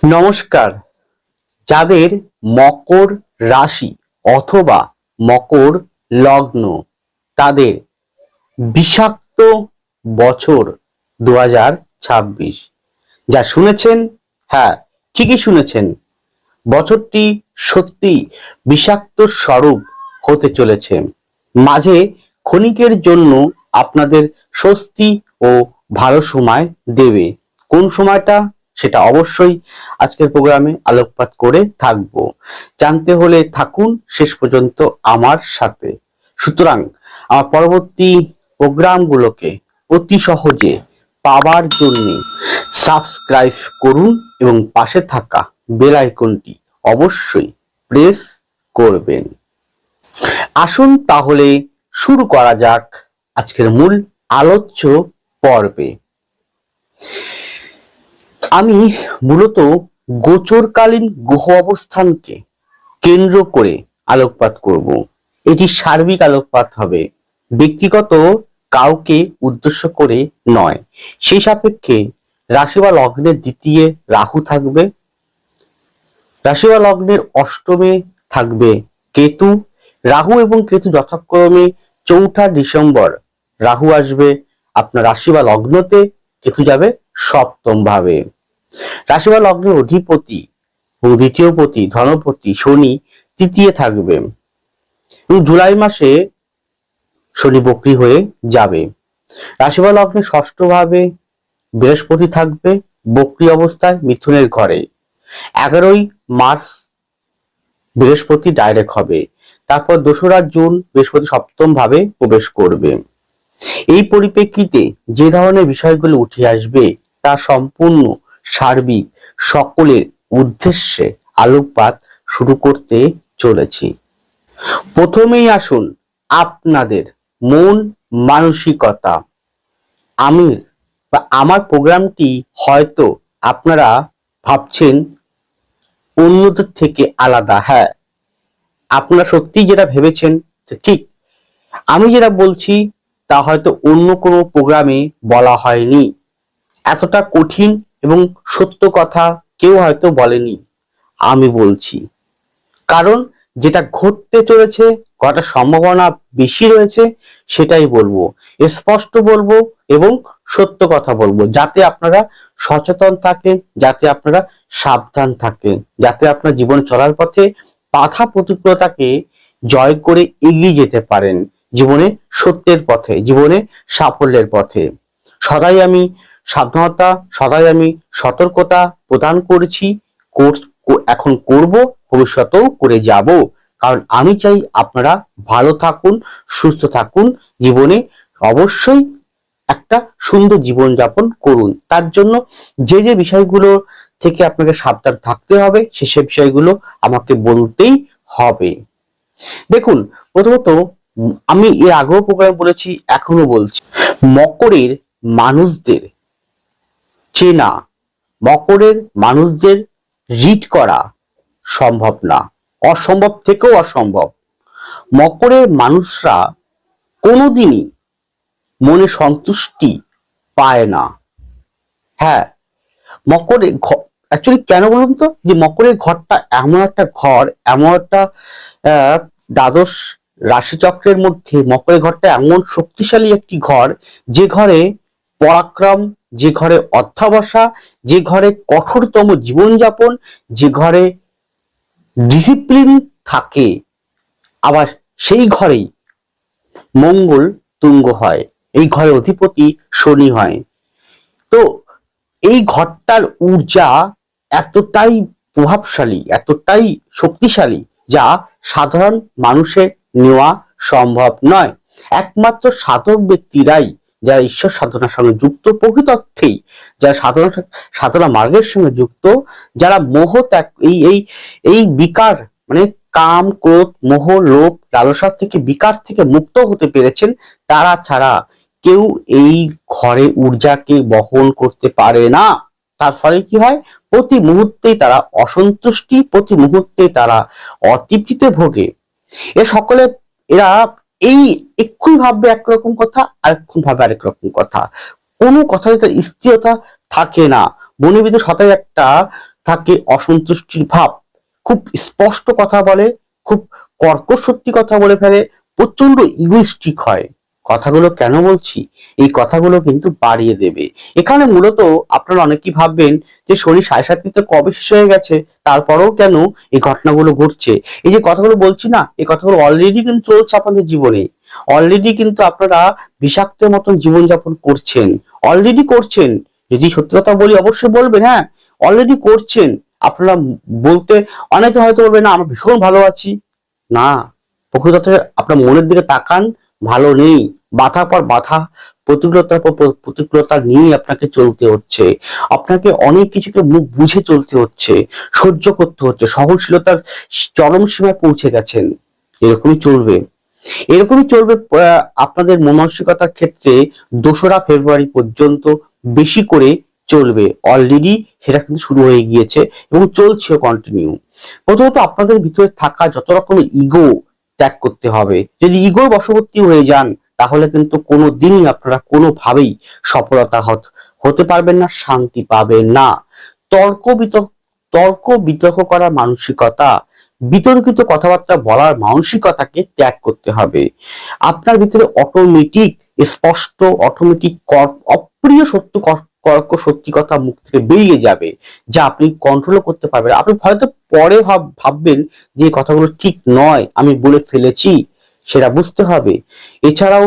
নমস্কার। যাদের মকর রাশি অথবা মকর লগ্ন, তাদের বিষাক্ত বছর 2026 যা শুনেছেন, হ্যাঁ ঠিকই শুনেছেন, বছরটি সত্যি বিষাক্ত স্বরূপ হতে চলেছে। মাঝে ক্ষণিকের জন্য আপনাদের স্বস্তি ও ভালো সময় দেবে। কোন সময়টা সেটা অবশ্যই আজকের প্রোগ্রামে আলোকপাত করে থাকব। জানতে হলে থাকুন শেষ পর্যন্ত আমার সাথে। সুতরাং আমার পরবর্তী প্রোগ্রামগুলোকে অতি সহজে পাওয়ার জন্য সাবস্ক্রাইব করুন এবং পাশে থাকা বেল আইকনটি অবশ্যই প্রেস করবেন। আসুন তাহলে শুরু করা যাক আজকের মূল আলোচ্য পর্বে। আমি মূলত গোচরকালীন গ্রহ অবস্থানকে কেন্দ্র করে আলোকপাত করব। এটি সার্বিক আলোকপাত হবে, ব্যক্তিগত কাউকে উদ্দেশ্য করে নয়। সেই সাপেক্ষে রাশি বা লগ্নের দ্বিতীয় রাহু থাকবে, রাশি বা লগ্নের অষ্টমে থাকবে কেতু। রাহু এবং কেতু যথাক্রমে 4 ডিসেম্বর রাহু আসবে আপনার রাশি বা লগ্নতে, কেতু যাবে সপ্তম ভাবে। রাশি বা লগ্নের অধিপতি এবং দ্বিতীয় পতি ধনপতি শনি তৃতীয় থাকবে এবং জুলাই মাসে শনি বক্রী হয়ে যাবে। রাশি বা লগ্নের ষষ্ঠ ভাবে বৃহস্পতি থাকবে বক্রী অবস্থায় মিথুনের ঘরে। 11ই মার্চ বৃহস্পতি ডাইরেক্ট হবে, তারপর 2রা জুন বৃহস্পতি সপ্তম ভাবে প্রবেশ করবে। এই পরিপ্রেক্ষিতে যে ধরনের বিষয়গুলো উঠে আসবে তা সম্পূর্ণ সার্বিক সকলের উদ্দেশ্যে আলোকপাত শুরু করতে চলেছি। প্রথমেই আসুন আপনাদের মন মানসিকতা। আমি বা আমার প্রোগ্রামটি হয়তো আপনারা ভাবছেন অন্যদের থেকে আলাদা। হ্যাঁ, আপনারা সত্যি যেটা ভেবেছেন ঠিক। আমি যেটা বলছি তা হয়তো অন্য কোনো প্রোগ্রামে বলা হয়নি। এতটা কঠিন এবং সত্য কথা কেউ হয়তো বলেনি, আমি বলছি। কারণ যেটা ঘটতে চলেছে, ঘটার সম্ভাবনা বেশি রয়েছে, সেটাই বলবো, স্পষ্ট বলবো এবং সত্য কথা বলবো, যাতে আপনারা সচেতন থাকেন, যাতে আপনারা সাবধান থাকেন, যাতে আপনার জীবন চলার পথে বাধা প্রতিকূলতাকে জয় করে এগিয়ে যেতে পারেন জীবনে সত্যের পথে, জীবনে সাফল্যের পথে। সদাই আমি সাবধানতা, সদাই আমি সতর্কতা প্রদান করেছি, এখন করব, ভবিষ্যতেও করে যাব। কারণ আমি চাই আপনারা ভালো থাকুন, সুস্থ থাকুন, জীবনে অবশ্যই একটা সুন্দর জীবন যাপন করুন। তার জন্য যে যে বিষয়গুলো থেকে আপনাকে সাবধান থাকতে হবে সে বিষয়গুলো আমাকে বলতেই হবে। দেখুন, প্রথমত আমি এর আগেও প্রোগ্রামে বলেছি, এখনো বলছি, মকরের মানুষদের চেনা, মকরের মানুষদের রিড করা সম্ভব না, অসম্ভব থেকেও অসম্ভব। মকরের মানুষরা কোনোদিনই মনে সন্তুষ্টি পায় না। হ্যাঁ, মকরের অ্যাকচুয়ালি কেন বলুন তো, যে মকরের ঘরটা এমন একটা ঘর, এমন একটা দ্বাদশ রাশিচক্রের মধ্যে মকরের ঘরটা এমন শক্তিশালী একটি ঘর, যে ঘরে পরাক্রম, যে ঘরে অধ্যবসা, যে ঘরে কঠোরতম জীবনযাপন, যে ঘরে ডিসিপ্লিন থাকে, আবার সেই ঘরেই মঙ্গল তুঙ্গ হয়, এই ঘরে অধিপতি শনি হয়। তো এই ঘরটার ঊর্জা এতটাই প্রভাবশালী, এতটাই শক্তিশালী, যা সাধারণ মানুষের নেওয়া সম্ভব নয়। একমাত্র সাধক ব্যক্তিরাই, যারা ঈশ্বর সাধনার সঙ্গে যুক্ত, প্রকৃত অর্থেই যারা সাধনা মার্গের সঙ্গে যুক্ত, যারা মোহ ত্যাগ, এই বিকার মানে কাম, ক্রোধ, মোহ, লোভ, লালসা থেকে, বিকার থেকে মুক্ত হতে পেরেছেন, তারা ছাড়া কেউ এই ঘরে ঊর্জাকে বহন করতে পারে না। তার ফলে কি হয়, প্রতি মুহূর্তেই তারা অসন্তুষ্টি, প্রতি মুহূর্তে তারা অতৃপ্তিতে ভোগে। এরা এই এক্ষুনি ভাববে একরকম কথা, আরেকক্ষণ ভাবে আরেক রকম কথা, কোনো কথাতে তার স্থিরতা থাকে না। মনের ভিতরে সদাই একটা থাকে অসন্তুষ্টির ভাব, খুব স্পষ্ট কথা বলে, খুব কর্কশ সত্যি কথা বলে ফেলে, প্রচন্ড ইগোইস্টিক হয়। কথাগুলো কেন বলছি, এই কথাগুলো কিন্তু বাড়িয়ে দেবে। এখানে মূলত আপনারা অনেকেই ভাববেন যে শনি 7.5 কবে শেষ হয়ে গেছে, তারপরেও কেন এই ঘটনাগুলো ঘটছে। এই যে কথাগুলো বলছি না, এই কথাগুলো অলরেডি কিন্তু চলছে আপনাদের জীবনে। অলরেডি কিন্তু আপনারা বিষাক্তের মতন জীবনযাপন করছেন, অলরেডি করছেন। যদি সত্যি কথা বলি অবশ্যই বলবেন, হ্যাঁ অলরেডি করছেন আপনারা। বলতে অনেকে হয়তো বলবেন না আমরা ভীষণ ভালো আছি, না, প্রকৃততে আপনার মনের দিকে তাকান, ভালো নেই। বাধা পর বাধা, প্রতিকূলতার পর প্রতিকূলতা নিয়ে আপনাকে চলতে হচ্ছে। আপনাকে অনেক কিছুকে মুখ বুঝে চলতে হচ্ছে, সহ্য করতে হচ্ছে, সহনশীলতার চরম সীমায় পৌঁছে গেছেন। এরকমই চলবে, এরকমই চলবে আপনাদের মানসিকতার ক্ষেত্রে 2রা ফেব্রুয়ারি পর্যন্ত বেশি করে চলবে। অলরেডি সেটা কিন্তু শুরু হয়ে গিয়েছে এবং চলছেও কন্টিনিউ। প্রথমত আপনাদের ভিতরে থাকা যত রকমের ইগো ত্যাগ করতে হবে। যদি ইগোর বশবর্তী হয়ে যান তাহলে কিন্তু কোনো দিনই আপনারা কোনোভাবেই সফলতা হতে পারবেন না, শান্তি পাবেন না। তর্ক বিতর্ক করার মানসিকতা, বিতর্কিত কথাবার্তা বলার মানসিকতাকে ত্যাগ করতে হবে। আপনার ভিতরে অটোমেটিক স্পষ্ট অটোমেটিক অপ্রিয় সত্যি কথা মুখ থেকে বেরিয়ে যাবে, যা আপনি কন্ট্রোল করতে পারবেন। আপনি হয়তো পরে ভাববেন যে কথাগুলো ঠিক নয়, আমি বলে ফেলেছি, সেটা বুঝতে হবে। এছাড়াও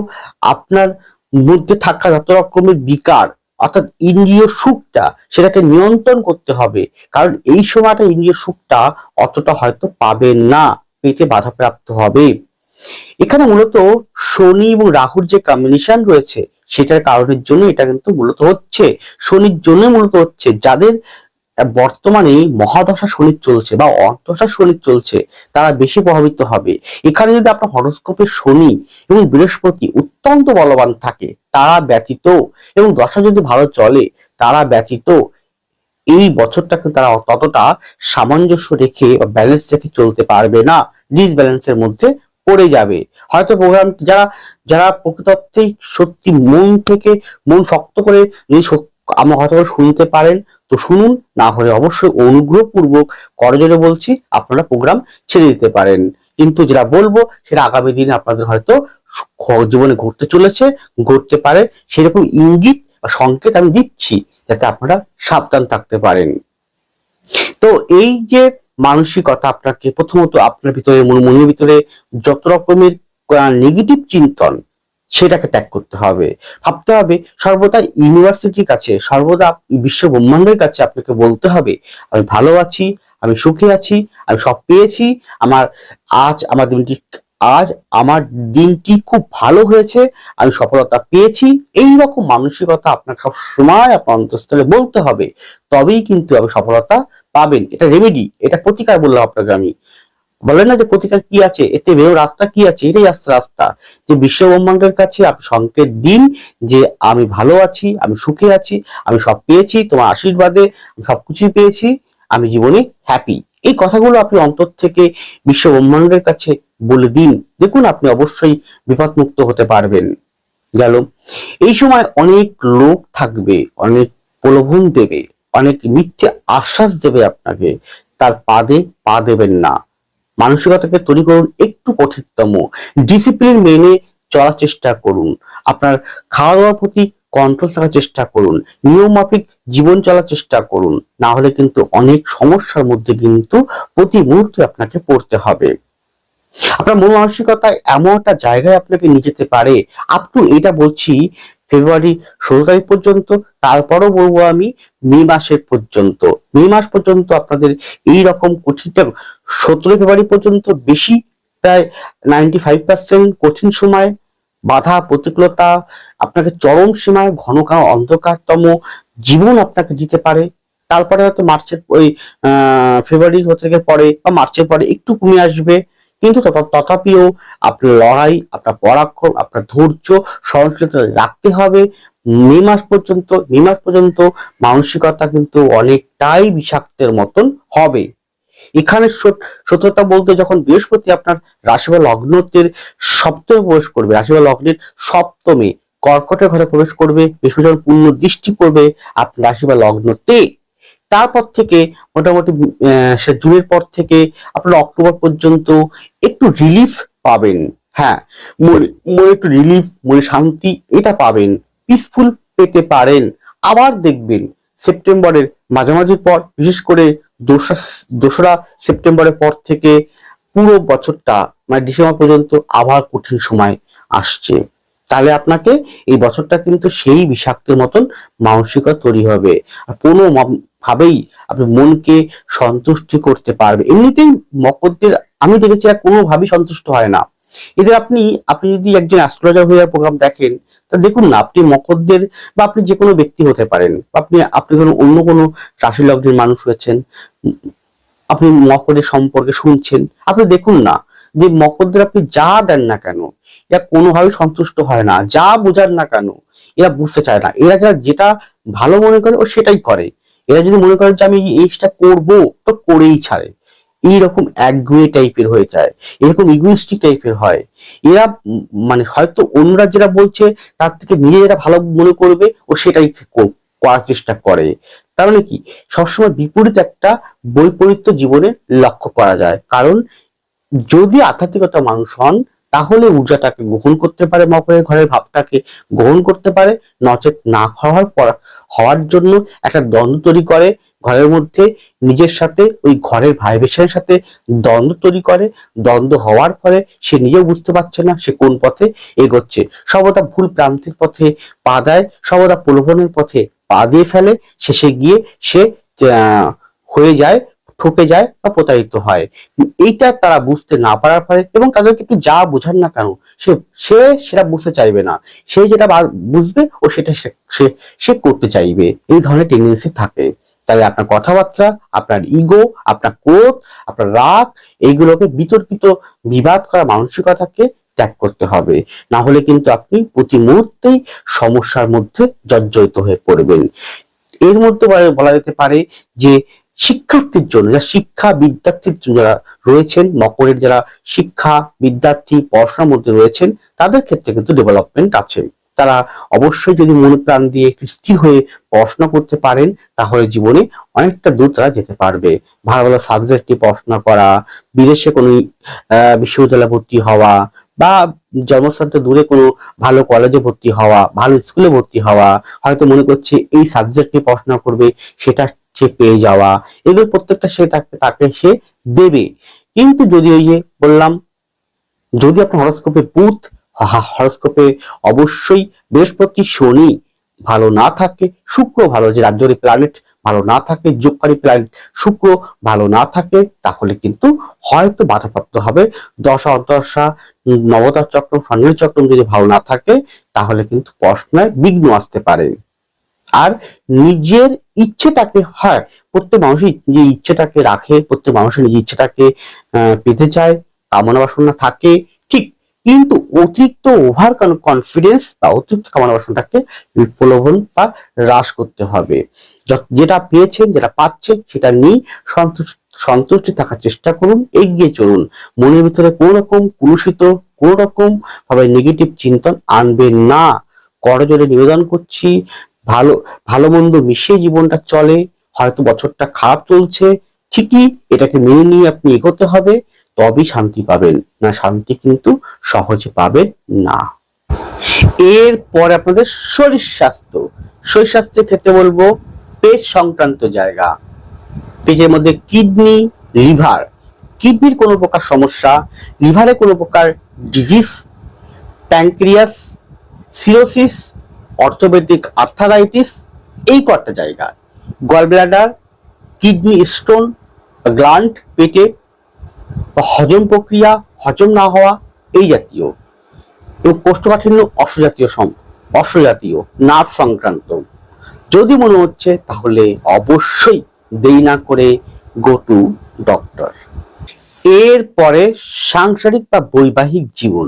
আপনার মধ্যে থাকা যত রকমের বিকার, অর্থাৎ ইন্দ্রিয় সুখটা, সেটাকে নিয়ন্ত্রণ করতে হবে। কারণ এই সময়টা ইন্দ্রিয় সুখটা অতটা হয়তো পাবেন না, পেতে বাধাপ্রাপ্ত হবে। এখানে মূলত শনি এবং রাহুর যে কম্বিনেশন রয়েছে সেটার কারণের জন্য এটা কিন্তু মূলত হচ্ছে, শনির জন্য মূলত হচ্ছে। যাদের বর্তমানে মহাদশা শনি চলছে বা অর্ধদশা শনি চলছে তারা বেশি প্রভাবিত হবে। এখানে যদি আপনার হরোস্কোপে শনি এবং বৃহস্পতি অত্যন্ত বলবান থাকে তারা ব্যতীত, এবং দশা যদি ভালো চলে তারা ব্যতীত, এই বছরটা কিন্তু তারা ততটা সামঞ্জস্য রেখে বা ব্যালেন্স রেখে চলতে পারবে না, ডিসব্যালেন্সের মধ্যে পড়ে যাবে। হয়তো প্রোগ্রাম যারা যারা প্রকৃতার্থেই সত্যি মন থেকে মন শক্ত করে যদি আমার কথা শুনতে পারেন তো শুনুন, না হলে অবশ্যই অনুগ্রহপূর্বক করজোরে বলছি আপনারা প্রোগ্রাম ছেড়ে দিতে পারেন। কিন্তু যেটা বলবো সেটা আগামী দিনে আপনাদের হয়তো জীবনে ঘটতে চলেছে, ঘটতে পারে, সেরকম ইঙ্গিত বা সংকেত আমি দিচ্ছি যাতে আপনারা সাবধান থাকতে পারেন। তো এই যে মানসিকতা, আপনাকে প্রথমত আপনার ভিতরে মনের ভিতরে যত রকমের নেগেটিভ চিন্তন সেটাকে ত্যাগ করতে হবে। ভাবতে হবে সর্বদা ইউনিভার্সিটির কাছে, সর্বদা বিশ্ব ব্রহ্মাণ্ডের কাছে আপনাকে বলতে হবে আমি ভালো আছি, আমি সুখী আছি, আমি সব পেয়েছি, আজ আমার দিনটি খুব ভালো হয়েছে, আমি সফলতা পেয়েছি। এই রকম মানসিকতা আপনার সব সময় আপনার অন্তঃস্থলে বলতে হবে, তবেই কিন্তু আপনি সফলতা পাবেন। এটা রেমেডি, এটা প্রতিকার বললাম আপনাকে আমি। বলেন না যে প্রতিকার কি আছে, এতে বেরো রাস্তা কি আছে, এটাই আসছে রাস্তা। যে বিশ্ব ব্রহ্মাণ্ডের কাছে আপনি সংকেত দিন যে আমি ভালো আছি, আমি সুখে আছি, আমি সব পেয়েছি, তোমার আশীর্বাদে আমি সবকিছুই পেয়েছি, আমি জীবনে হ্যাপি। এই কথাগুলো আপনি অন্তর থেকে বিশ্ব ব্রহ্মাণ্ডের কাছে বলে দিন, দেখুন আপনি অবশ্যই বিপদমুক্ত হতে পারবেন। গেল। এই সময় অনেক লোক থাকবে, অনেক প্রলোভন দেবে, অনেক মিথ্যে আশ্বাস দেবে আপনাকে, তার পাদে পা দেবেন না। মানসিকতাকে তৈরি করুন একটু কঠিনতম, ডিসিপ্লিন মেনে চলার চেষ্টা করুন। আপনার খাওয়া দাওয়ার প্রতি কন্ট্রোল থাকার চেষ্টা করুন, নিয়ম মাফিক জীবন চলার চেষ্টা করুন, না হলে কিন্তু অনেক সমস্যার মধ্যে কিন্তু প্রতি মুহূর্তে আপনাকে পড়তে হবে। আপনার মন মানসিকতায় এমন একটা জায়গায় আপনাকে নিয়ে যেতে পারে, আপ টু এটা বলছি ফেব্রুয়ারি 16 তারিখ পর্যন্ত, তারপরও বলবো আমি মে মাসের পর্যন্ত, মে মাস পর্যন্ত আপনাদের এই রকম কঠিন, 17 ফেব্রুয়ারি পর্যন্ত বেশি, প্রায় 95% কঠিন সময়, বাধা প্রতিকূলতা আপনাকে চরম সীমায়, ঘন ঘন অন্ধকারতম জীবন আপনাকে দিতে পারে। তারপরে হয়তো মার্চের ওই ফেব্রুয়ারি থেকে পরে বা মার্চের পরে একটু কমে আসবে, কিন্তু তথাপিও আপনার লড়াই, আপনার পরাক্রম, আপনার ধৈর্য, সহনশীলতা রাখতে হবে। মে মাস পর্যন্ত মানসিকতা কিন্তু অনেকটাই বিষাক্তের মতন হবে। এখানে সত্যতা বলতে যখন বৃহস্পতি আপনার রাশি বা লগ্নের সপ্তমে প্রবেশ করবে, রাশি বা লগ্নের সপ্তমে কর্কটের ঘরে প্রবেশ করবে, বৃহস্পতি যখন পূর্ণ দৃষ্টি করবে আপনার রাশি বা লগ্নতে, তারপর থেকে মোটামুটি সে জুনের পর থেকে আপনারা অক্টোবর পর্যন্ত একটু রিলিফ পাবেন। হ্যাঁ, মনে মনে একটু রিলিফ, মনে শান্তি এটা পাবেন, পিসফুল পেতে পারেন। আবার দেখবেন সেপ্টেম্বরের মাঝামাঝির পর, বিশেষ করে দোসরা সেপ্টেম্বরের পর থেকে পুরো বছরটা মানে ডিসেম্বর পর্যন্ত আবার কঠিন সময় আসছে। তাহলে আপনাকে এই বছরটা কিন্তু সেই বিষাক্তের মতন মানসিকতা তৈরি হবে। আর কোনো ভাবেই আপনি মনকে সন্তুষ্টি করতে পারবে। এমনিতেই মকরদের আমি দেখেছি এরা কোনোভাবেই সন্তুষ্ট হয় না। এদের আপনি আপনি যদি একজন অ্যাস্ট্রোলজার হয়ে প্রোগ্রাম দেখেন, তা দেখুন না, আপনি মকরদের বা আপনি যে কোনো ব্যক্তি হতে পারেন, আপনি আপনি কোনো অন্য কোনো রাশি লগ্নের মানুষ হয়েছেন, আপনি মকরের সম্পর্কে শুনছেন, আপনি দেখুন না যে মকরদের আপনি যা দেন না কেন এরা কোনোভাবে সন্তুষ্ট হয় না, যা বোঝান না কেন এরা বুঝতে চায় না। এরা যেটা ভালো মনে করে ও সেটাই করে। এরা যদি মনে করে যে আমি এই জিনিসটা করবো তো করেই ছাড়ে। এইরকম একগুঁয়ে টাইপের হয়ে যায়, এরকম ইগোইস্টিক টাইপের হয় এরা। মানে হয়তো অন্যরা যেটা বলছে তার থেকে নিজে যেটা ভালো মনে করবে ও সেটাই করার চেষ্টা করে। তার মানে কি, সবসময় বিপরীত একটা বৈপরীত্য জীবনে লক্ষ্য করা যায়। কারণ যদি আধ্যাত্মিকতা মানুষ হন তাহলে ঊর্জাটাকে গ্রহণ করতে পারে, মকরের ঘরের ভাবটাকে গ্রহণ করতে পারে, নচেত না হওয়ার জন্য একটা দ্বন্দ্ব তৈরি করে ঘরের মধ্যে, নিজের সাথে ওই ঘরের ভাইব্রেশনের সাথে দ্বন্দ্ব তৈরি করে। দ্বন্দ্ব হওয়ার ফলে সে নিজেও বুঝতে পারছে না সে কোন পথে এগোচ্ছে, সর্বদা ভুল প্রান্তিক পথে পা দেয়, সর্বদা প্রলোভনের পথে পা দিয়ে ফেলে, শেষে গিয়ে সে হয়ে যায়, ঠকে যায় বা প্রতারিত হয়। এইটা তারা বুঝতে না পারার ফলে, এবং তাদেরকে একটু যা বোঝান না কেন সে সে সেটা বুঝতে চাইবে না, সে যেটা বুঝবে ও সেটা সে সে করতে চাইবে। এই ধরনের টেন্ডেন্সি থাকে। তাহলে আপনার কথাবার্তা, আপনার ইগো, আপনার ক্রোধ, আপনার রাগ, এইগুলোকে বিতর্কিত বিবাদ করা মানসিকতাকে ত্যাগ করতে হবে। না হলে কিন্তু আপনি প্রতি মুহূর্তেই সমস্যার মধ্যে জর্জরিত হয়ে পড়বেন। এর মধ্যে বলা যেতে পারে যে শিক্ষার্থীর জন্য, যারা শিক্ষা বিদ্যার্থীর যারা রয়েছেন, মকরের যারা শিক্ষা বিদ্যার্থী পড়াশোনার মধ্যে রয়েছেন, তাদের ক্ষেত্রে কিন্তু ডেভেলপমেন্ট আছে। তারা অবশ্যই যদি মন প্রাণ দিয়ে স্থির হয়ে পড়াশোনা করতে পারেন তাহলে জীবনে অনেকটা দূর তারা যেতে পারবে। ভালো ভালো সাবজেক্টে পড়াশোনা করা, বিদেশে কোনো বিশ্ববিদ্যালয়ে ভর্তি হওয়া, বা জন্মস্থান থেকে দূরে কোনো ভালো কলেজে ভর্তি হওয়া, ভালো স্কুলে ভর্তি হওয়া, হয়তো মনে করছে এই সাবজেক্ট নিয়ে পড়াশোনা করবে সেটা সে পেয়ে যাওয়া, এগুলো প্রত্যেকটা সে তাকে সে দেবে। কিন্তু যদি ওই যে বললাম, যদি আপনার হরোস্কোপে বুধ, হরোস্কোপে অবশ্যই বৃহস্পতি শনি ভালো না থাকে, শুক্র ভালো, যে রাজ্যের প্ল্যানেট ভালো না থাকে, যোগকারী প্ল্যানেট শুক্র ভালো না থাকে, তাহলে কিন্তু হয়তো বাধাপ্রাপ্ত হবে। দশা অন্তর্দশা নবদা চক্র ফান্ডেল চক্র যদি ভালো না থাকে তাহলে কিন্তু পড়াশোনায় বিঘ্ন আসতে পারে। আর নিজের ইচ্ছেটাকে, হয় প্রত্যেক মানুষই যে ইচ্ছেটাকে রাখে, প্রত্যেক মানুষের নিজের ইচ্ছেটাকে পেতে চায়, কামনা বাসনা থাকে ঠিক, কিন্তু অতিরিক্ত ওভার কনফিডেন্স বা অতিরিক্ত কামনা বাসনাটাকে প্রলোভন বা হ্রাস করতে হবে। যেটা পেয়েছেন, যেটা পাচ্ছেন সেটা নিয়ে সন্তুষ্টি থাকার চেষ্টা করুন, এগিয়ে চলুন। মনের ভিতরে কোন রকম কুলুষিত, কোন রকম ভাবে নেগেটিভ চিন্তন আনবেন না। করজোড়ে নিবেদন করছি, ভালো ভালো মন্দ মিশিয়ে জীবনটা চলে। হয়তো বছরটা খারাপ চলছে, ঠিকই এটাকে মেনে নিয়ে আপনি এগোতে হবে, তবেই শান্তি পাবেন, না শান্তি কিন্তু সহজে পাবেন না। এরপর আপনাদের শরীর স্বাস্থ্য, শরীর স্বাস্থ্যের ক্ষেত্রে বলবো পেট সংক্রান্ত জায়গা, পেটের মধ্যে কিডনি, লিভার, কিডনির কোনো প্রকার সমস্যা, লিভারে কোনো প্রকার disease, pancreas, cirrhosis, orthopaedic arthritis, এই কটা জায়গা, gall bladder, kidney stone, gland পেটে, হজম প্রক্রিয়া, হজম না হওয়া এই জাতীয়, এবং কোষ্ঠকাঠিন্য অশ্বজাতীয় নার্ভ সংক্রান্ত যদি মনে হচ্ছে তাহলে অবশ্যই দেরি না করে গো টু ডক্টর। এরপরে সাংসারিক বা বৈবাহিক জীবন,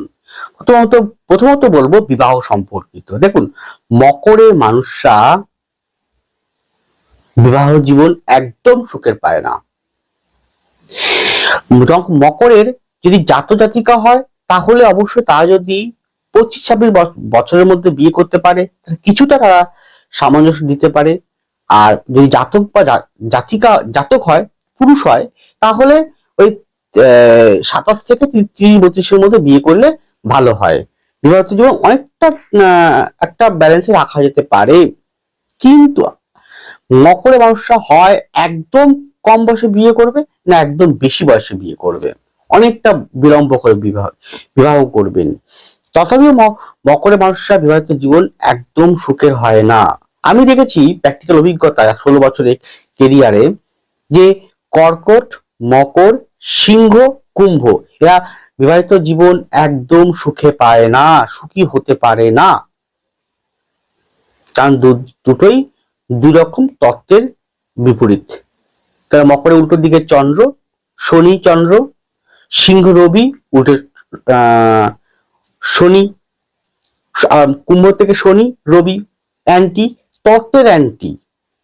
প্রথমত বলবো বিবাহ সম্পর্কিত। দেখুন, মকরের মানুষরা বিবাহ জীবন একদম সুখের পায় না। মকরের যদি জাতজাতিকা হয় তাহলে অবশ্যই তারা যদি 25-26 বছরের মধ্যে বিয়ে করতে পারে কিছুটা তারা সামঞ্জস্য দিতে পারে। আর যদি জাতক বা জাতক হয়, পুরুষ হয়, তাহলে ওই 27 থেকে 30-32-এর মধ্যে বিয়ে করলে ভালো হয়। বিবাহিত জীবন অনেকটা একটা ব্যালেন্সে রাখা যেতে পারে। কিন্তু মকরে মানুষরা হয় একদম কম বয়সে বিয়ে করবে, না একদম বেশি বয়সে বিয়ে করবে, অনেকটা বিলম্ব করে বিবাহ করবেন। তথাপিও মকরে মানুষরা বিবাহিত জীবন একদম সুখের হয় না। আমি দেখেছি প্র্যাকটিক্যাল অভিজ্ঞতা 16 বছরের কেরিয়ারে, যে কর্কট, মকর, সিংহ, কুম্ভ এরা বিবাহিত জীবন একদম সুখে পায় না, সুখী হতে পারে না। কারণ দুটোই দুই রকম তত্ত্বের বিপরীত। কারণ মকরে উল্টো দিকে চন্দ্র, শনি চন্দ্র, সিংহ রবি, উল্টো শনি, কুম্ভ থেকে শনি রবি অ্যান্টি, তত্ত্বের অ্যান্টি।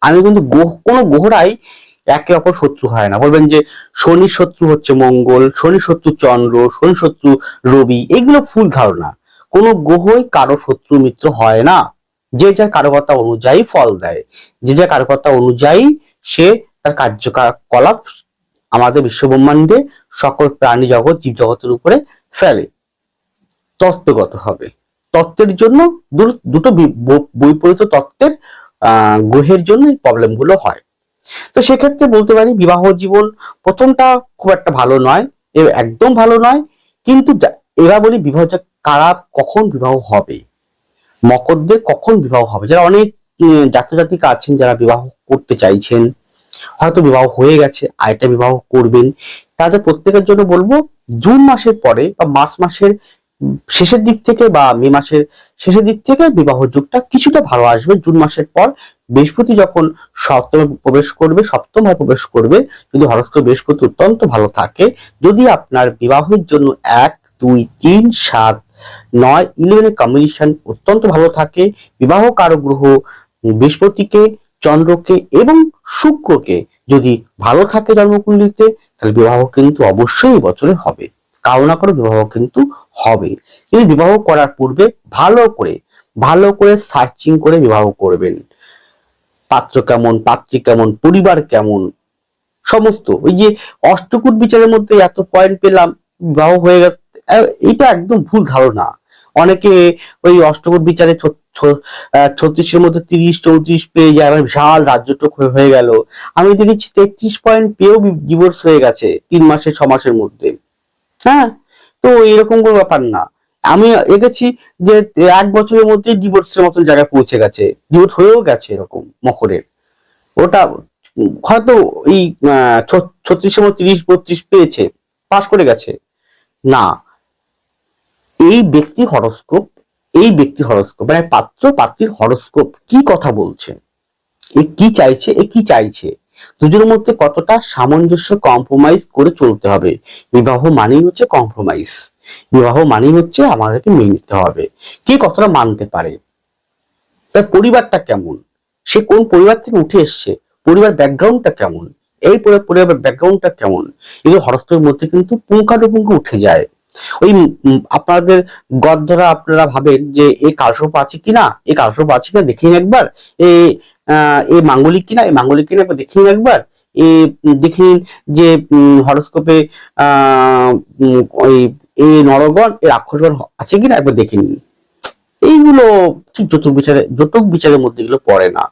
আমি কিন্তু কোনো গ্রহরাই একে অপর শত্রু হয় না। বলবেন যে শনির শত্রু হচ্ছে মঙ্গল, শনি শত্রু চন্দ্র, শনি শত্রু রবি, এগুলো ভুল ধারণা। কোনো গ্রহই কারো শত্রু মিত্র হয় না। যে যার কারকতা অনুযায়ী ফল দেয়, যে যার কারকতা অনুযায়ী সে তার কার্যকলাপ আমাদের বিশ্বব্রহ্মাণ্ডে সকল প্রাণী জগৎ, জীব জগতের উপরে ফেলে তত্ত্বগত হবে। তত্ত্বের জন্য দুটো বৈপরীত তত্ত্বের গ্রহের জন্য এই প্রবলেম গুলো হয়। তো সেক্ষেত্রে বলতে পারি বিবাহ জীবন প্রথমটা খুব একটা ভালো নয়, একদম ভালো নয়। কিন্তু এরা বলি বিবাহ কারা কখন বিবাহ হবে, মকরদের কখন বিবাহ হবে, যারা অনেক জাতজাতিকা আছেন যারা বিবাহ করতে চাইছেন, হয়তো বিবাহ হয়ে গেছে আরেকটা বিবাহ করবেন, তাদের প্রত্যেকের জন্য বলবো জুন মাসের পরে বা মার্চ মাসের শেষের দিক থেকে বা মে মাসের শেষের দিক থেকে বিবাহ যুগটা কিছুটা ভালো আসবে। জুন মাসের পর বৃহস্পতি যখন সপ্তমে প্রবেশ করবে, সপ্তম ভাবে প্রবেশ করবে, যদি হরস্কোপ বৃহস্পতি অত্যন্ত ভালো থাকে, যদি আপনার বিবাহের জন্য 1, 2, 3, 7, 9, 11 এর কম্বিনেশন অত্যন্ত ভালো থাকে, বিবাহ কারক গ্রহ বৃহস্পতিকে, চন্দ্রকে এবং শুক্রকে যদি ভালো থাকে জন্মকুণ্ডলিতে, তাহলে বিবাহ কিন্তু অবশ্যই বছরে হবে, কারো না কারো বিবাহ কিন্তু হবে। কিন্তু বিবাহ করার পূর্বে ভালো করে সার্চিং করে বিবাহ করবেন। পাত্র কেমন, পাত্রী কেমন, পরিবার কেমন, সমস্ত ওই যে অষ্টকূট বিচারের মধ্যে এত পয়েন্ট পেলাম বিবাহ হয়ে গেছে, এটা একদম ভুল ধারণা। অনেকে ওই অষ্টকূট বিচারে 36-এর মধ্যে 30-34 পেয়ে যায়, বিশাল রাজ্যটক হয়ে গেল। আমি দেখেছি 33 পয়েন্ট পেয়েও ডিভোর্স হয়ে গেছে 3 মাসে 6 মাসের মধ্যে। হ্যাঁ, তো এরকম কোনো ব্যাপার না। আমি দেখেছি যে 1 বছরের মধ্যে ডিভোর্সের মতন জায়গায় পৌঁছে গেছে, ডিভোর্স হয়েও গেছে এরকম মকরের। ওটা হয়তো এই 36-এর মধ্যে 30-32 পেয়েছে, পাস করে গেছে না। এই ব্যক্তি হরস্কোপ মানে পাত্র পাত্রীর হরস্কোপ কি কথা বলছে, এ কি চাইছে, দুজনের মধ্যে কতটা সামঞ্জস্য কম্প্রোমাইজ করে চলতে হবে। বিবাহ মানেই হচ্ছে কম্প্রোমাইজ, বিবাহ মানেই হচ্ছে আমাদেরকে মেনে নিতে হবে, কে কতটা মানতে পারে, তার পরিবারটা কেমন, সে কোন পরিবার থেকে উঠে এসছে, পরিবার ব্যাকগ্রাউন্ডটা কেমন, এই পরিবার ব্যাকগ্রাউন্ডটা কেমন, এগুলো হরস্কোপের মধ্যে কিন্তু পুঙ্খানুপুঙ্খ উঠে যায়। ওই আপনাদের গদ ধরা আপনারা ভাবেন যে এই কালসর্প আছে কিনা, এই কালসর্প আছে কিনা দেখে নিন একবার, এই মাঙ্গলিক কিনা, এই মাঙ্গলিক কিনা একবার দেখে নিন একবার, দেখে নিন যে হরস্কোপে ওই এই নরগণ এর রাক্ষসগণ আছে কিনা একবার দেখে নিন। এইগুলো ঠিক জটক বিচারের মধ্যে এগুলো পড়ে না।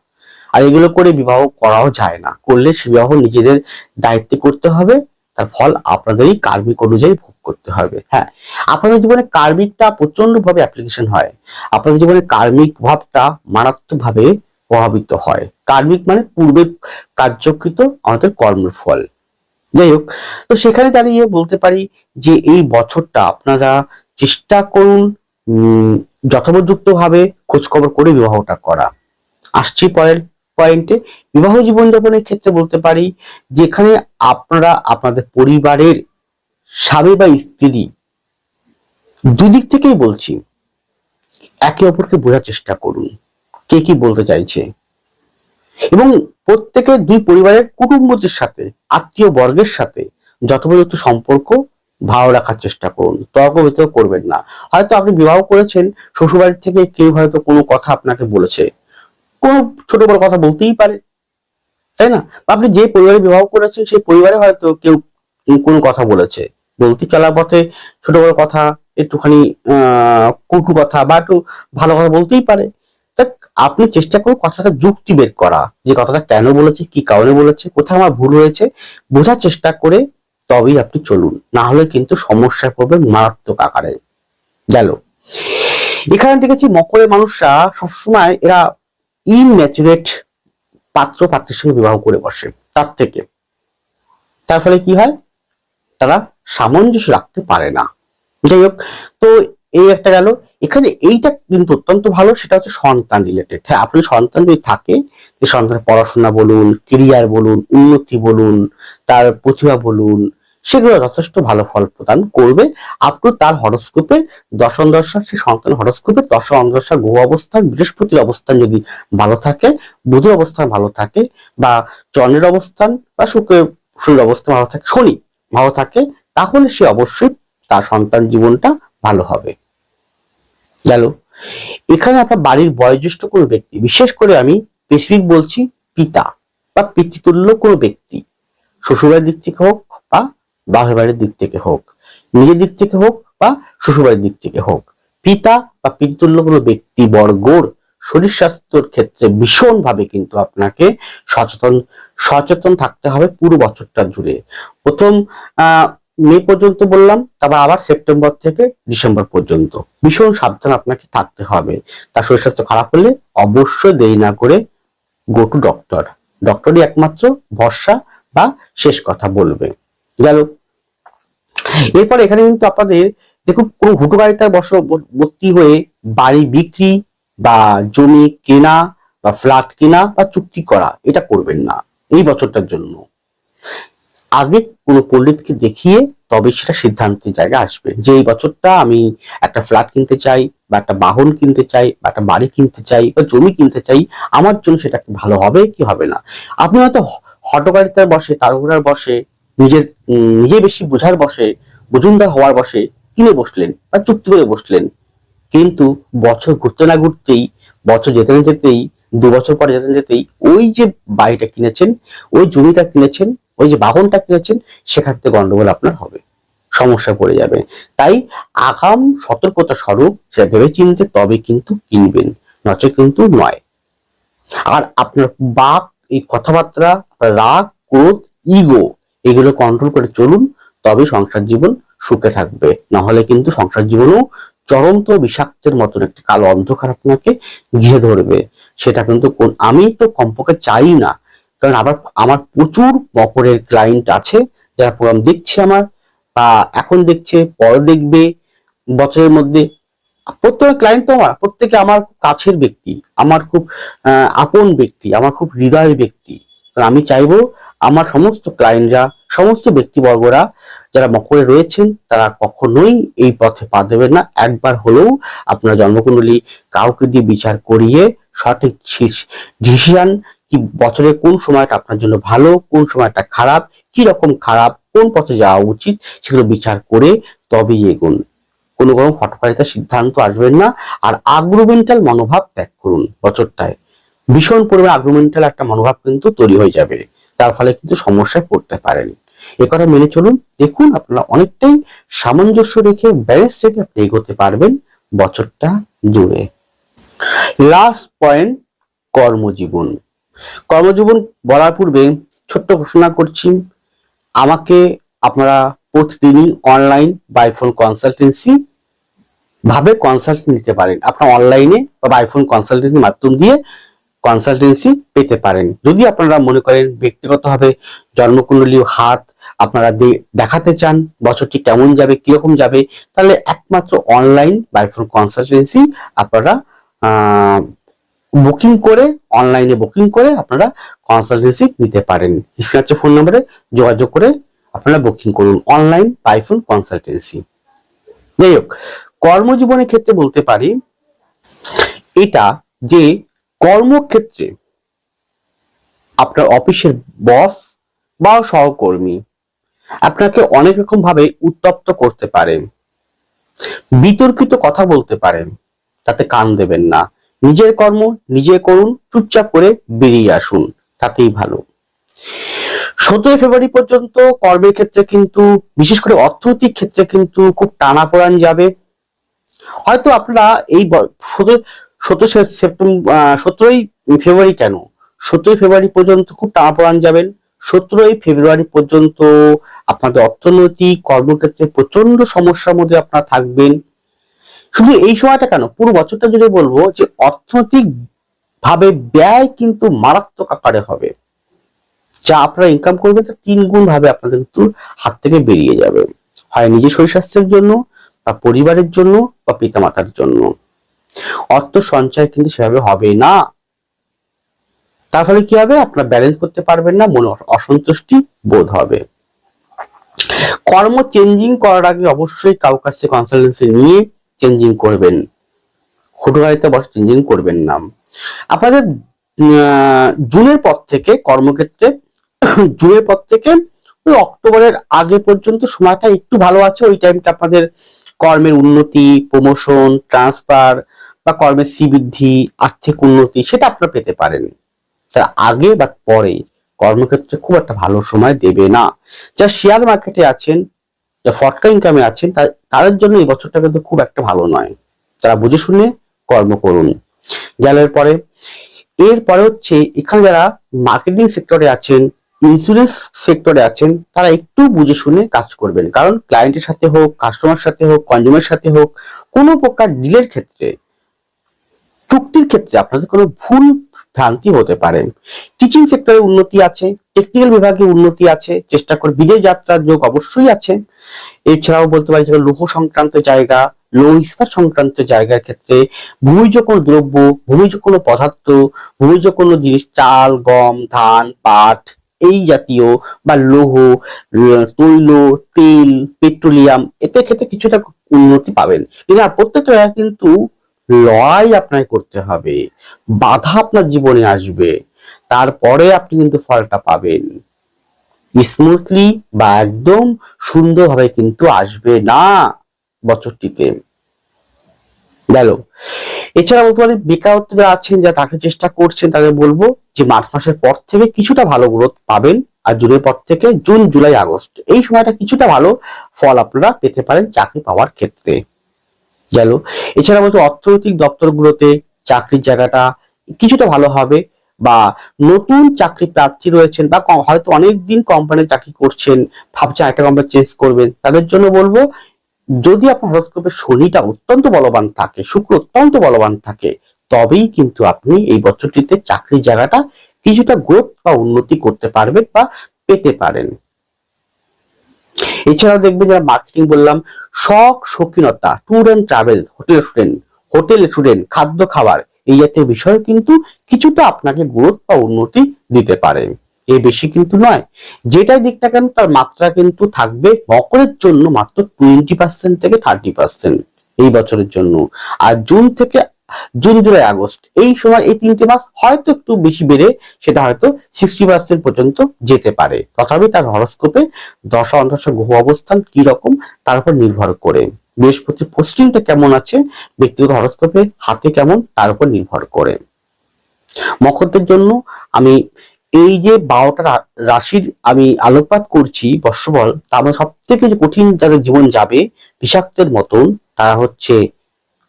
আর এগুলো করে বিবাহ করাও যায় না, করলে সে বিবাহ নিজেদের দায়িত্বে করতে হবে, তার ফল আপনাদেরই কার্মিক অনুযায়ী ভোগ করতে হবে। হ্যাঁ, আপনাদের জীবনে কার্মিকটা প্রচন্ড ভাবে অ্যাপ্লিকেশন হয়, আপনাদের জীবনে কার্মিক প্রভাবটা মারাত্মক ভাবে প্রভাবিত হয়। কার্মিক মানে পূর্বে কার্যকৃত আমাদের কর্মের ফল। যাই হোক, তো সেখানে দাঁড়িয়ে বলতে পারি যে এই বছরটা আপনারা চেষ্টা করুন যথোপযুক্ত ভাবে খোঁজখবর করে বিবাহটা করা। আসছি পরের পয়েন্টে, বিবাহ জীবনযাপনের ক্ষেত্রে বলতে পারি যেখানে আপনারা আপনাদের পরিবারের স্বামী বা স্ত্রী দুদিক থেকেই বলছি, একে অপরকে বোঝার চেষ্টা করুন কে কি বলতে চাইছে, এবং প্রত্যেকের দুই পরিবারের কুটুম্বদের সাথে, আত্মীয় বর্গের সাথে যথোপযুক্ত সম্পর্ক ভালো রাখার চেষ্টা করুন, তর্ক বিতর্ক করবেন না। হয়তো আপনি বিবাহ করেছেন, শ্বশুরবাড়ি থেকে কেউ হয়তো কোনো কথা আপনাকে বলেছে, কোনো ছোট বড় কথা বলতেই পারে, তাই না? আপনি যে পরিবারে বিবাহ করেছেন সেই পরিবারে হয়তো কেউ কোনো কথা বলেছে, বলতে চলার পথে ছোট বড় কথা, একটুখানি কটু কথা বা একটু ভালো কথা বলতেই পারে। তা আপনি চেষ্টা করুন কথাটা যুক্তি বের করা, যে কথাটা কেন বলেছে, কি কারণে বলেছে, কোথায় আমার ভুল হয়েছে, বোঝার চেষ্টা করে তবেই আপনি চলুন, না হলে কিন্তু সমস্যায় পড়বেন মারাত্মক আকারে। গেল। এখানে দেখেছি মকরের মানুষরা সবসময় এরা ইনম্যাচুরেট পাত্র পাত্রের সঙ্গে বিবাহ করে বসে, তার ফলে কি হয়, তারা সামঞ্জস্য রাখতে পারে না। যাই হোক, তো এই একটা গেল। এখানে এইটা কিন্তু অত্যন্ত ভালো, সেটা হচ্ছে সন্তান রিলেটেড। হ্যাঁ, আপনি সন্তান যদি থাকে, যে সন্তানের পড়াশোনা বলুন, কেরিয়ার বলুন, উন্নতি বলুন, তার প্রতিভা বলুন, সেগুলো যথেষ্ট ভালো ফল প্রদান করবে। আপনি তার হরস্কোপে দশম দশা, সে সন্তান হরস্কোপে দশম দশা গ্রহ অবস্থান, বৃহস্পতির অবস্থান যদি ভালো থাকে, বুধের অবস্থান ভালো থাকে, বা চন্দ্রের অবস্থান বা শুক্রের অবস্থান ভালো থাকে, শনি ভালো থাকে, তাহলে সে অবশ্যই তার সন্তান জীবনটা ভালো হবে। গেল। এখানে আপনার বাড়ির বয়োজ্যেষ্ঠ কোনো ব্যক্তি, বিশেষ করে আমি স্পেসিফিক বলছি, পিতা বা পিতৃতুল্য কোনো ব্যক্তি, শ্বশুরবাড়ির দিক থেকে হোক বা বাপের বাড়ির দিক থেকে হোক, নিজের দিক থেকে হোক বা শ্বশুরবাড়ির দিক থেকে হোক, পিতা বা পিতৃতুল্য কোনো ব্যক্তি বর্গর শরীর স্বাস্থ্যের ক্ষেত্রে ভীষণভাবে কিন্তু আপনাকে সচেতন সচেতন থাকতে হবে পুরো বছরটা জুড়ে। প্রথম মে পর্যন্ত বললাম, তারপর আবার সেপ্টেম্বর থেকে ডিসেম্বর পর্যন্ত ভীষণ সাবধান আপনাকে থাকতে হবে। তার শরীর স্বাস্থ্য খারাপ হলে অবশ্যই দেরি না করে গো টু ডক্টর। ডক্টরই একমাত্র ভরসা বা শেষ কথা বলবে। গেল। এরপর এখানে কিন্তু আপনাদের দেখুন, কোনো হুটোকারিতার বশবর্তী হয়ে বাড়ি বিক্রি বা জমি কেনা বা ফ্ল্যাট কেনা বা চুক্তি করা, এটা করবেন না এই বছরটার জন্য। আগে কোনো পণ্ডিতকে দেখিয়ে তবে সেটা সিদ্ধান্তের জায়গায় আসবে, যে এই বছরটা আমি একটা ফ্ল্যাট কিনতে চাই, বা একটা বাহন কিনতে চাই, বা একটা বাড়ি কিনতে চাই, বা জমি কিনতে চাই, আমার জন্য সেটা ভালো হবে কি হবে না। আপনি হয়তো হঠকারিতার বসে, তাড়াহুড়ার বসে, নিজের নিজে বেশি বোঝার বসে, বুজুনদার হওয়ার বসে কিনে বসলেন বা চুক্তি করে বসলেন, কিন্তু বছর ঘুরতে না ঘুরতেই, বছর যেতে না যেতেই, 2 বছর পরে যেতে না যেতেই, ওই যে বাড়িটা কিনেছেন, ওই জমিটা কিনেছেন, ওই যে বাহনটা কিনেছেন, সেখান থেকে গন্ডগোল আপনার হবে, সমস্যা পড়ে যাবে। তাই আগাম সতর্কতা স্বরূপ সেটা ভেবে চিনতে তবে কিন্তু কিনবেন, নচে কিন্তু নয়। আর আপনার বাক, এই কথাবার্তা, রাগ, ক্রোধ, ইগো, এগুলো কন্ট্রোল করে চলুন, তবে সংসার জীবন সুখে থাকবে। না হলে কিন্তু সংসার জীবনও চরন্ত বিষাক্তের মতন একটি কালো অন্ধকার আপনাকে ঘিরে ধরবে। সেটা কিন্তু আমি তো কমপক্ষে চাই না, কারণ আবার আমার প্রচুর মকরের ক্লায়েন্ট আছে যারা প্রোগ্রাম দেখছে আমার, বা এখন দেখছে, পরে দেখবে বছরের মধ্যে। প্রত্যেক ক্লায়েন্ট তো আমার, প্রত্যেকে আমার খুব কাছের ব্যক্তি, আমার খুব আপন ব্যক্তি, আমার খুব হৃদয়ের ব্যক্তি। আমি চাইবো আমার সমস্ত ক্লায়েন্টরা, সমস্ত ব্যক্তিবর্গরা যারা মকরে রয়েছেন, তারা কখনোই এই পথে পা দেবেন না। একবার হলেও আপনার জন্মকুণ্ডলী কাউকে দিয়ে বিচার করিয়ে সঠিক ডিসিশন, কি বছরের কোন সময়টা আপনার জন্য ভালো, কোন সময়টা খারাপ, কি রকম খারাপ, কোন পথে যাওয়া উচিত, সেগুলো বিচার করে তবেই এগোন। কোনো রকম হঠকারিতার সিদ্ধান্ত আসবেন না। আর আগ্রোমেন্টাল মনোভাব ত্যাগ করুন বছরটায়। ভীষণ পরিমাণে আগ্রোমেন্টাল একটা মনোভাব কিন্তু তৈরি হয়ে যাবে, তার ফলে কিন্তু সমস্যায় পড়তে পারেন। এ কথা মেনে চলুন, দেখুন আপনারা অনেকটাই সামঞ্জস্য রেখে, ব্যালেন্স রেখে আপনি এগোতে পারবেন বছরটা জুড়ে। লাস্ট পয়েন্ট, কর্মজীবন। কর্মজীবন বলার পূর্বে ছোট্ট ঘোষণা করছি, আমাকে আপনারা প্রতিদিনই অনলাইন বাই ফোন কনসালটেন্সি ভাবে কনসাল্ট নিতে পারেন। আপনার অনলাইনে বা বাই ফোন কনসালটেন্সির মাধ্যম দিয়ে কনসালটেন্সি পেতে পারেন। যদি আপনারা মনে করেন ব্যক্তিগতভাবে জন্মকুণ্ডলী হাত আপনারা দেখাতে চান, বছরটি কেমন যাবে, কিরকম যাবে, তাহলে একমাত্র অনলাইন বাই ফোন কনসালটেন্সি আপনারা বুকিং করে, অনলাইনে বুকিং করে আপনারা কনসালটেন্সি নিতে পারেন। স্ক্রিনে ফোন নম্বরে যোগাযোগ করে আপনারা বুকিং করুন, অনলাইন বাই ফোন কনসালটেন্সি। যাই হোক, কর্মজীবনের ক্ষেত্রে বলতে পারি এটা, যে কর্মক্ষেত্রে আপনার অফিসের বস বা সহকর্মী আপনাকে অনেক রকম ভাবে উত্তপ্ত করতে পারে, বিতর্কিত কথা বলতে পারেন, তাতে কান দেবেন না। নিজের কর্ম নিজে করুন, চুপচাপ করে বেরিয়ে আসুন, তাতেই ভালো। 17 ফেব্রুয়ারি পর্যন্ত কর্মের ক্ষেত্রে কিন্তু, বিশেষ করে অর্থনৈতিক ক্ষেত্রে কিন্তু খুব টানাপোড়েন যাবে। হয়তো আপনারা এই 17 ফেব্রুয়ারি কেন, 17 ফেব্রুয়ারি পর্যন্ত খুব টানাপোড়েন যাবেন। 17 ফেব্রুয়ারি পর্যন্ত আপনাদের অর্থনৈতিক কর্মক্ষেত্রে প্রচন্ড সমস্যার মধ্যে আপনারা থাকবেন। শুধু এই সময়টা কেন, পুরো বছরটা জুড়ে বলবো যে অর্থনৈতিক ভাবে ব্যয় কিন্তু মারাত্মক আকারে হবে। যা আপনারা ইনকাম করবেন তা 3 গুণ ভাবে আপনাদের কিন্তু হাত থেকে বেরিয়ে যাবে, হয় নিজের শরীর স্বাস্থ্যের জন্য, বা পরিবারের জন্য, বা পিতামাতার জন্য। অর্থ সঞ্চয় কিন্তু সেভাবে হবে না। তার ফলে কি হবে, আপনারা ব্যালেন্স করতে পারবেন না, মনে অসন্তুষ্টি বোধ হবে। কর্ম চেঞ্জিং করার আগে অবশ্যই কারো কাছ থেকে কনসালটেন্সি নিয়ে চেঞ্জিং করবেন। হুটহাটিতে বসে চেঞ্জিং করবেন না। আপনাদের জুনের পর থেকে কর্মক্ষেত্রে, জুনের পর থেকে ওই অক্টোবরের আগে পর্যন্ত সময়টা একটু ভালো আছে। ওই টাইমটা আপনাদের কর্মের উন্নতি, প্রমোশন, ট্রান্সফার বা কর্মের শ্রীবৃদ্ধি, আর্থিক উন্নতি সেটা আপনারা পেতে পারেন। তার আগে বা পরে কর্মক্ষেত্রে খুব একটা ভালো সময় দেবে না। যা শেয়ার মার্কেটে আছেন, যা ফটকা ইনকামে আছেন, তাদের জন্য এই বছরটা কিন্তু খুব একটা ভালো নয়। তারা বুঝে শুনে কর্ম করুন। গেল এরপরে হচ্ছে এখানে যারা মার্কেটিং সেক্টরে আছেন, ইন্স্যুরেন্স সেক্টরে আছেন, তারা একটু বুঝে শুনে কাজ করবেন। কারণ ক্লায়েন্টের সাথে হোক, কাস্টমার সাথে হোক, কনজিউমার সাথে হোক, কোনো প্রকার ডিলের ক্ষেত্রে, চুক্তির ক্ষেত্রে আপনাদের কোনো ভুল ভ্রান্তি হতে পারে। টিচিং সেক্টরে উন্নতি আছে, টেকনিক্যাল বিভাগে উন্নতি আছে, চেষ্টা করে বিদেশ যাত্রার যোগ অবশ্যই আছে। এছাড়াও বলতে পারি যে লৌহ সংক্রান্ত জায়গা, লৌহ ইস্পাত সংক্রান্ত জায়গার ক্ষেত্রে, ভূমিজ কোনো দ্রব্য, ভূমিজ কোনো পদার্থ, ভূমিজ কোনো জিনিস, চাল, গম, ধান, পাট এই জাতীয়, বা লৌহ, তৈল, তেল, পেট্রোলিয়াম, এতে ক্ষেত্রে কিছুটা উন্নতি পাবেন। কিন্তু প্রত্যেকটা কিন্তু লড়াই আপনাকে করতে হবে, বাধা আপনার জীবনে আসবে, তারপরে আপনি কিন্তু ফলটা পাবেন। স্মুথলি বা একদম সুন্দরভাবে কিন্তু আসবে না বছরটিতে। গেল। এছাড়া বলতে পারি বেকারত্ব যারা আছেন, যারা চাকরির চেষ্টা করছেন, তাদের বলবো যে মার্চ মাসের পর থেকে কিছুটা ভালো গ্রোথ পাবেন। আর জুনের পর থেকে জুন, জুলাই, আগস্ট এই সময়টা কিছুটা ভালো ফল আপনারা পেতে পারেন চাকরি পাওয়ার ক্ষেত্রে। গেল। এছাড়া বলতে অর্থনৈতিক দপ্তরগুলোতে চাকরির জায়গাটা কিছুটা ভালো হবে, বা নতুন চাকরি প্রার্থী রয়েছেন, বা হয়তো অনেকদিন কোম্পানিতে চাকরি করছেন, ভাবছেন একটা কোম্পানি চেঞ্জ করবেন, তাদের জন্য বলবো যদি আপনার হরোস্কোপে শনিটা অত্যন্ত বলবান থাকে, শুক্র অত্যন্ত বলবান থাকে, তবেই কিন্তু আপনি এই বছরটিতে চাকরির জায়গাটা কিছুটা গ্রোথ বা উন্নতি করতে পারবেন বা পেতে পারেন। এছাড়াও দেখবেন যারা মার্কেটিং বললাম, শখ শৌখিনতা, tour and travel, hotel student, খাদ্য খাবার এই জাতীয় বিষয় কিন্তু কিছুটা আপনাকে গ্রোথ বা উন্নতি দিতে পারে, এর বেশি কিন্তু নয়। যেটাই দিকটা কেন তার মাত্রা কিন্তু থাকবে মকরের জন্য মাত্র 20% থেকে 30% এই বছরের জন্য। আর জুন, জুলাই, আগস্ট এই সময় এই 3টে মাস হয়তো একটু বেশি বেড়ে সেটা হয়তো 60% পর্যন্ত যেতে পারে। তথাপি তার হরোস্কোপে দশা অন্তর্দশা গ্রহ অবস্থান কি রকম তার উপর নির্ভর করে, বৃহস্পতির পোস্টিংটা কেমন আছে, ব্যক্তিগত হরোস্কোপে হাতে কেমন তার উপর নির্ভর করে। মকরদের জন্য আমি এই যে 12টা রাশির আমি আলোকপাত করছি বর্ষবল, তার মধ্যে সব থেকে যে কঠিন যাদের জীবন যাবে বিষাক্তের মতন, তারা হচ্ছে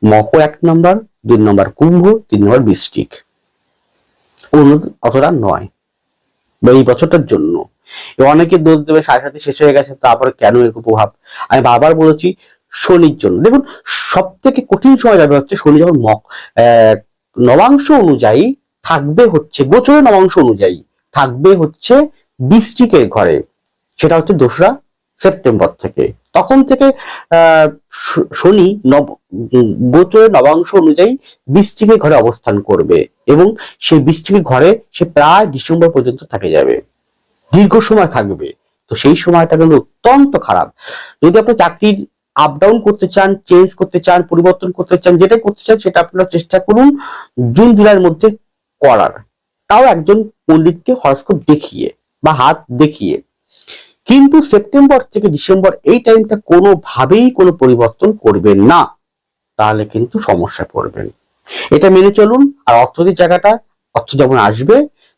মকর 1 নম্বর, 2 নম্বর কুম্ভ, 3 নম্বর বৃশ্চিক। অতটা নয় বা এই বছরটার জন্য। অনেকে দোষ দেবে 7.5 শেষ হয়ে গেছে, তারপরে কেন এরকম প্রভাব। আমি বারবার বলেছি শনির জন্য। দেখুন সব থেকে কঠিন সময় যাবে হচ্ছে শনি যখন নবাংশ অনুযায়ী থাকবে হচ্ছে, গোচরের নবাংশ অনুযায়ী থাকবে হচ্ছে বৃশ্চিকের ঘরে, সেটা হচ্ছে 2রা সেপ্টেম্বর থেকে। তখন থেকে শনি গোচরের নবাংশ অনুযায়ী বৃশ্চিকের ঘরে অবস্থান করবে, এবং সেই বৃশ্চিকের ঘরে সে প্রায় ডিসেম্বর পর্যন্ত থেকে যাবে, দীর্ঘ সময় থাকবে। তো সেই সময়টা কিন্তু অত্যন্ত খারাপ। যদি আপনি চাকরির আপ ডাউন করতে চান, চেঞ্জ করতে চান, পরিবর্তন করতে চান, যেটা করতে চান সেটা আপনারা চেষ্টা করুন জুন জুলাইয়ের মধ্যে করার, তাও একজন পণ্ডিতকে হরোস্কোপ দেখিয়ে বা হাত দেখিয়ে। কিন্তু সেপ্টেম্বর থেকে ডিসেম্বর এই টাইমটা কোনোভাবেই কোনো পরিবর্তন করবেন না, তাহলে কিন্তু সমস্যা পড়বেন। এটা মেনে চলুন। আর অর্থনৈতিক জায়গাটা, অর্থ যেমন আসবে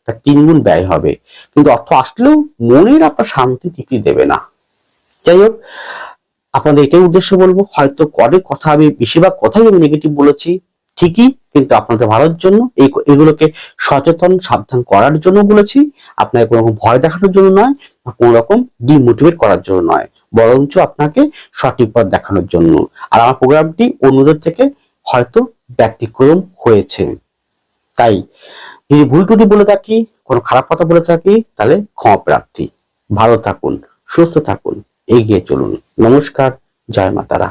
তার 3 গুণ ব্যয় হবে, কিন্তু অর্থ আসলেও মনের আপনার শান্তি তৃপ্তি দেবে না। যাই হোক, আপনাদের এটাই উদ্দেশ্য বলবো, হয়তো অনেক কথা আমি বেশিরভাগ কথাই আমি নেগেটিভ বলেছি ঠিকই, কিন্তু আপনাদের ভালোর জন্য এগুলোকে সচেতন সাবধান করার জন্য বলেছি। আপনাকে কোনো রকম ভয় দেখানোর জন্য নয়, বা কোনো রকম ডিমোটিভেট করার জন্য নয়, বরঞ্চ আপনাকে সঠিক পথ দেখানোর জন্য। আর আমার প্রোগ্রামটি অন্যদের থেকে হয়তো ব্যতিক্রম হয়েছে, তাই যদি ভুল ত্রুটি বলে থাকি, কোনো খারাপ কথা বলে থাকি, তাহলে ক্ষমা প্রার্থী। ভালো থাকুন, সুস্থ থাকুন, এগিয়ে চলুন। নমস্কার, জয় মা তারা।